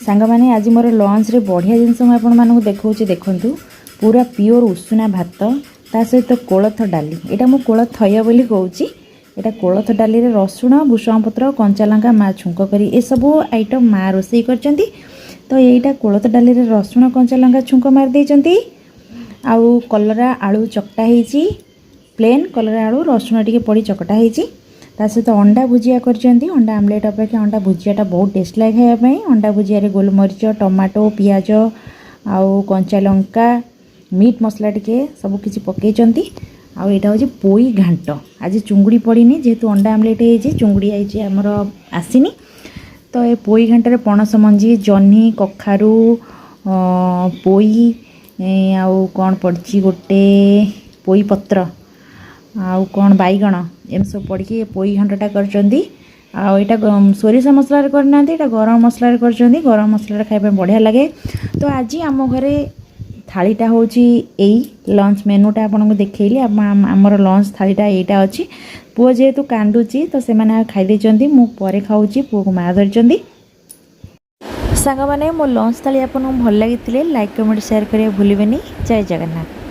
सांगमाने आज मोर लंच रे बढ़िया जिनस आपको देखा देखु पूरा प्योर उषुना भात ता सहित कोलथ डाली यहाँ मुझे कोलथ बोली कहूँ यहाँ कोलथ डाली रे रसुण भूषण पत्र कंचा लंका माँ छुंक करी ए सब आइटम माँ रोषे कर तो यहीटा कोलथ डाली रे रसुण कंचा लंका छुंक मार देइचंती आउ कलरा आलू चकटा होईची प्लेन कलरा आलू रसुण टिके पड़ी चकटा होईची ता सहित अंडा भुजिया करचंती अंडा आमलेट अपेक्षा अंडा भुजियाटा बहुत टेस्ट लगे खायापाई अंडा भुजिया गोलमरीच टमाटो पियाज आउ कंचा लंका मीट मसला टिके सब किछि पकेइचंती आउ एटा होची पोई घांट आज चुंगुड़ी पड़ीनी जेहेतु अंडा आमलेट होईची चुंगुड़ी आईची हमर आसीनी तो ये पोई घांट रे पणस मंजी जह्नी कखारू पोई आउ कौन पड़ची गोटे पोई पत्र आउ कौन बैगण एम सब पड़ी पोई घांटा करचंदी आउ एटा सोरिष मसला करना एटा गरम मसला करचंदी गरम मसला खाइबा बढ़िया लगे। तो आज आम घरे थालीटा होची एई लंच मेनूटा आपको देखैली आमर लंच थालीटा एटा अच्छी पुओ जेहेतु कांदुची तो से माने खाई देचंदी मु परे खाऊची पुओ को माँ धरचंदी। सांग माने मो लंच थाली आपको भल लगी लाइक कमेंट शेयर करिया भूलिबेनी। जय जगन्नाथ।